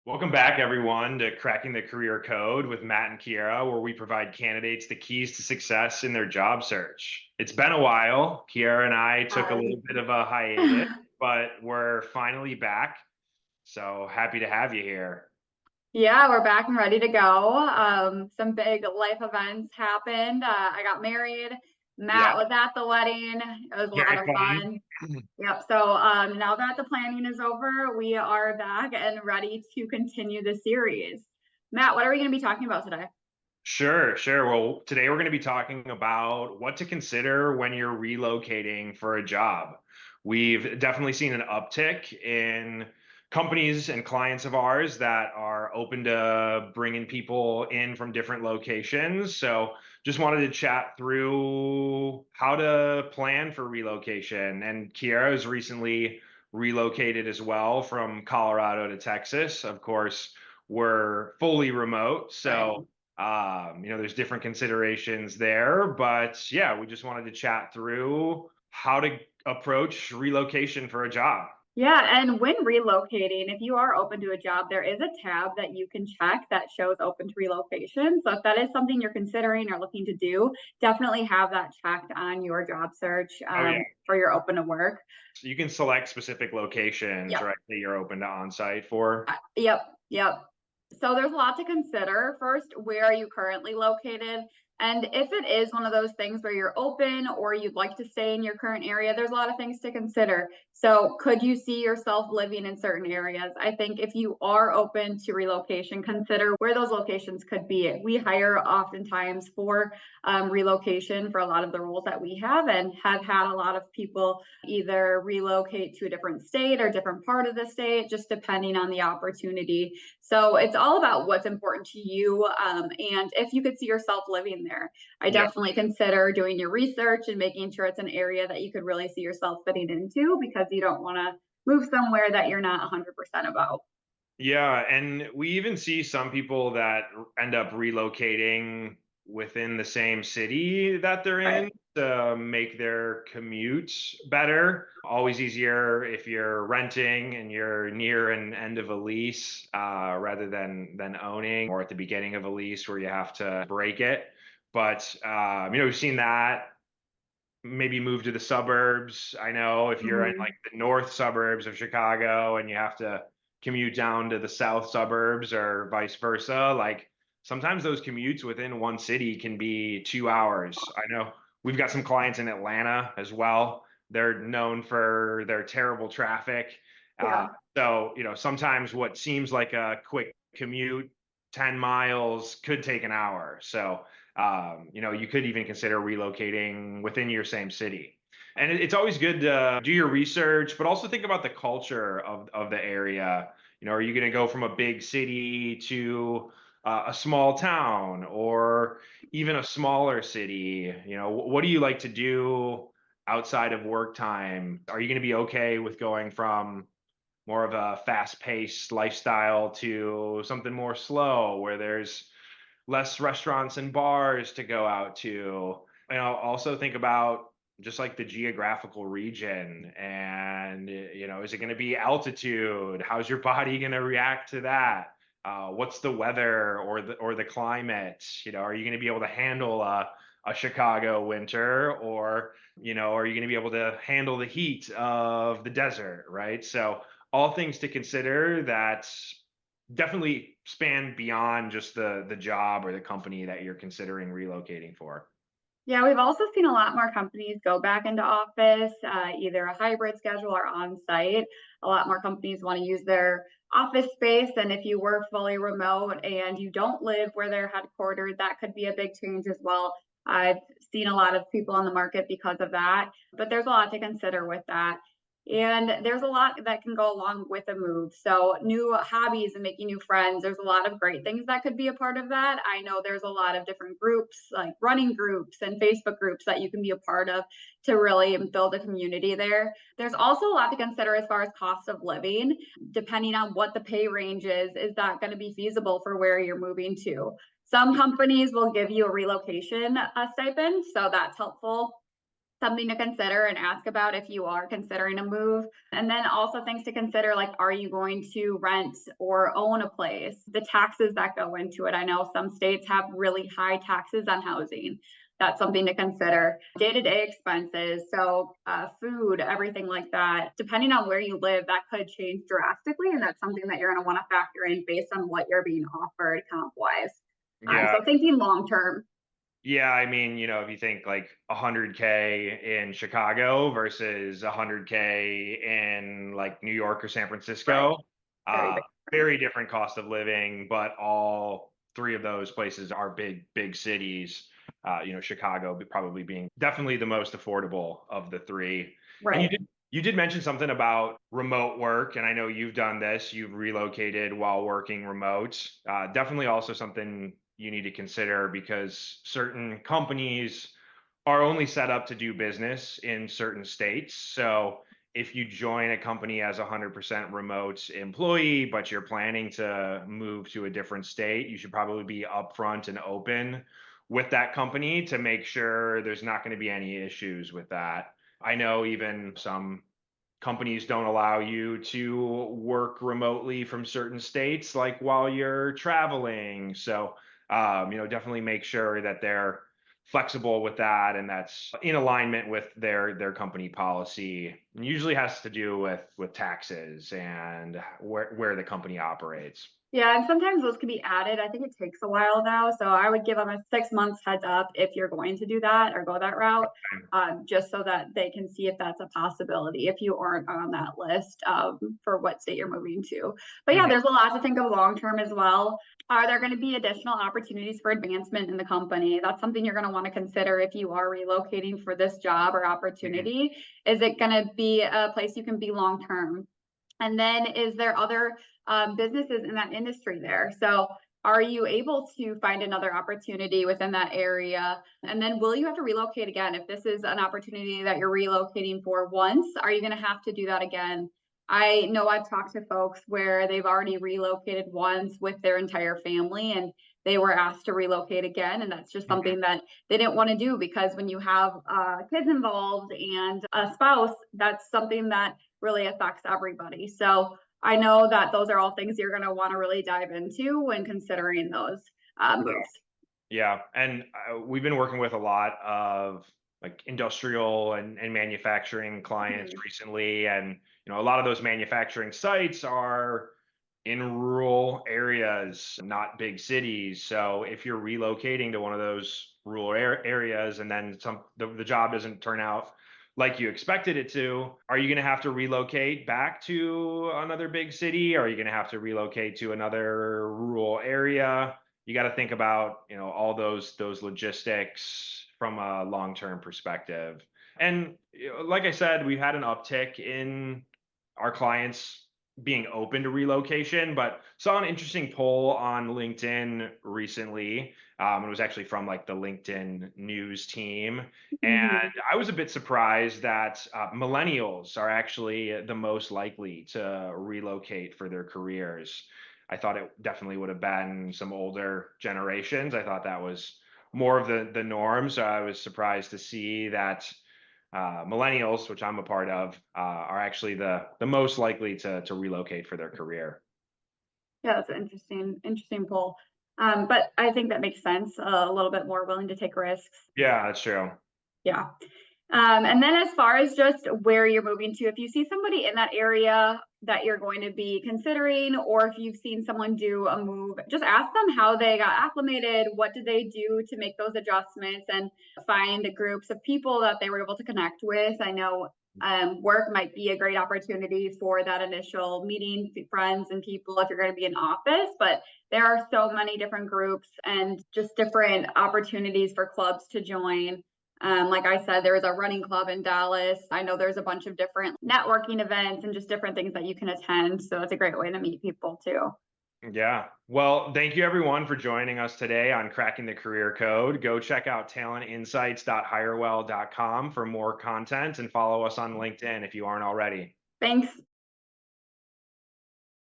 Welcome back, everyone, to Cracking the Career Code with Matt and Kierra, where we provide candidates the keys to success in their job search. It's been a while. Kierra and I took a Uh, little bit of a hiatus, but we're finally back. So happy to have you here. yeah, we're back and ready to go. Some big life events happened. I got married. Yeah, Matt was at the wedding. It was a lot very of fun. fun. Yep. So now that the planning is over, we are back and ready to continue the series. Matt, what are we going to be talking about today? Sure, sure. Well, today we're going to be talking about what to consider when you're relocating for a job. We've definitely seen an uptick in companies and clients of ours that are open to bringing people in from different locations. So, just wanted to chat through how to plan for relocation. And Kiera has recently relocated as well from Colorado to Texas. Of course, we're fully remote. Right. There's different considerations there, but yeah, we just wanted to chat through how to approach relocation for a job. Yeah, and when relocating, if you are open to a job, there is a tab that you can check that shows open to relocation. So if that is something you're considering or looking to do, definitely have that checked on your job search Oh yeah, for your open to work. so you can select specific locations, Yep. right, that you're open to on-site for. Yep. So there's a lot to consider. First, where are you currently located? And if it is one of those things where you're open or you'd like to stay in your current area, there's a lot of things to consider. So, could you see yourself living in certain areas? I think if you are open to relocation, consider where those locations could be. We hire oftentimes for relocation for a lot of the roles that we have, and have had a lot of people either relocate to a different state or different part of the state, just depending on the opportunity. So it's all about what's important to you, and if you could see yourself living there. I Yeah. definitely consider doing your research and making sure it's an area that you could really see yourself fitting into, because you don't want to move somewhere that you're not 100% about. Yeah, and we even see some people that end up relocating within the same city that they're Right. in to make their commute better. Always easier if you're renting and you're near an end of a lease, rather than owning or at the beginning of a lease where you have to break it. But we've seen that maybe move to the suburbs. I know if you're in Mhm. like the north suburbs of Chicago and you have to commute down to the south suburbs or vice versa, like sometimes those commutes within one city can be 2 hours. I know we've got some clients in Atlanta as well. They're known for their terrible traffic. Uh, Yeah. sometimes what seems like a quick commute, 10 miles, could take an hour. So, you could even consider relocating within your same city. And it's always good to do your research, but also think about the culture of the area. Are you going to go from a big city to a small town or even a smaller city? What do you like to do outside of work time? Are you going to be okay with going from more of a fast-paced lifestyle to something more slow where there's less restaurants and bars to go out to? Also think about just like the geographical region and, is it going to be altitude? How's your body going to react to that? What's the weather or the climate? Are you going to be able to handle a Chicago winter, or, are you going to be able to handle the heat of the desert, right? So all things to consider that definitely span beyond just the job or the company that you're considering relocating for. Yeah, we've also seen a lot more companies go back into office, either a hybrid schedule or on site. A lot more companies want to use their office space. And if you work fully remote and you don't live where they're headquartered, that could be a big change as well. I've seen a lot of people on the market because of that, but there's a lot to consider with that. And there's a lot that can go along with a move. So, new hobbies and making new friends, there's a lot of great things that could be a part of that. I know there's a lot of different groups, like running groups and Facebook groups, that you can be a part of to really build a community there. There's also a lot to consider as far as cost of living, depending on what the pay range is that going to be feasible for where you're moving to? Some companies will give you a relocation stipend, so that's helpful. something to consider and ask about if you are considering a move. And then also things to consider, like, are you going to rent or own a place? The taxes that go into it. I know some states have really high taxes on housing. That's something to consider. Day-to-day expenses, so food, everything like that. Depending on where you live, that could change drastically, and that's something that you're going to want to factor in based on what you're being offered comp-wise. Yeah. So thinking long term. Yeah, I mean, if you think like 100K in Chicago versus 100K in like New York or San Right. Francisco, Very uh, big. very different cost of living, but all three of those places are big cities. Chicago probably being definitely the most affordable of the three. And Right. you did mention something about remote work, and I know you've done this. You've relocated while working remote. Definitely also something you need to consider because certain companies are only set up to do business in certain states. So if you join a company as a 100% remote employee, but you're planning to move to a different state, you should probably be upfront and open with that company to make sure there's not going to be any issues with that. I know even some companies don't allow you to work remotely from certain states, like while you're traveling. So, definitely make sure that they're flexible with that and that's in alignment with their company policy. And usually has to do with taxes and where the company operates. Yeah, and sometimes those can be added. I think it takes a while now, so I would give them a 6 months heads up if you're going to do that or go that route, just so that they can see if that's a possibility if you aren't on that list for what state you're moving to. But yeah, Mhm. there's a lot to think of long term as well. Are there going to be additional opportunities for advancement in the company? That's something you're going to want to consider if you are relocating for this job or Mhm. opportunity. Is it going to be a place you can be long term? And then is there other businesses in that industry there? So are you able to find another opportunity within that area? And then will you have to relocate again? If this is an opportunity that you're relocating for once, are you going to have to do that again? I know I've talked to folks where they've already relocated once with their entire family and they were asked to relocate again. And that's just Mhm. something that they didn't want to do because when you have kids involved and a spouse, that's something that really affects everybody. So I know that those are all things you're going to want to really dive into when considering those moves. Yeah, and we've been working with a lot of like industrial and manufacturing clients Mhm. recently, and a lot of those manufacturing sites are in rural areas, not big cities. So if you're relocating to one of those rural areas and then the job doesn't turn out like you expected it to, are you going to have to relocate back to another big city? Are you going to have to relocate to another rural area? You got to think about all those logistics from a long-term perspective. And like I said, we've had an uptick in our clients being open to relocation, but saw an interesting poll on LinkedIn recently. It was actually from like the LinkedIn news team. And Mhm. I was a bit surprised that millennials are actually the most likely to relocate for their careers. I thought it definitely would have been some older generations. I thought that was more of the norm. So I was surprised to see that millennials, which I'm a part of, are actually the most likely to relocate for their career. Yeah, that's an interesting poll. But I think that makes sense. A little bit more willing to take risks. Yeah, that's true. Yeah. And then as far as just where you're moving to, if you see somebody in that area that you're going to be considering, or if you've seen someone do a move, just ask them how they got acclimated, what did they do to make those adjustments, and find groups of people that they were able to connect with. I know work might be a great opportunity for that initial meeting friends and people if you're going to be in office, but there are so many different groups and just different opportunities for clubs to join. Like I said, there is a running club in Dallas. I know there's a bunch of different networking events and just different things that you can attend. So it's a great way to meet people too. Yeah. Well, thank you everyone for joining us today on Cracking the Career Code. Go check out talentinsights.hirewell.com for more content and follow us on LinkedIn if you aren't already. Thanks.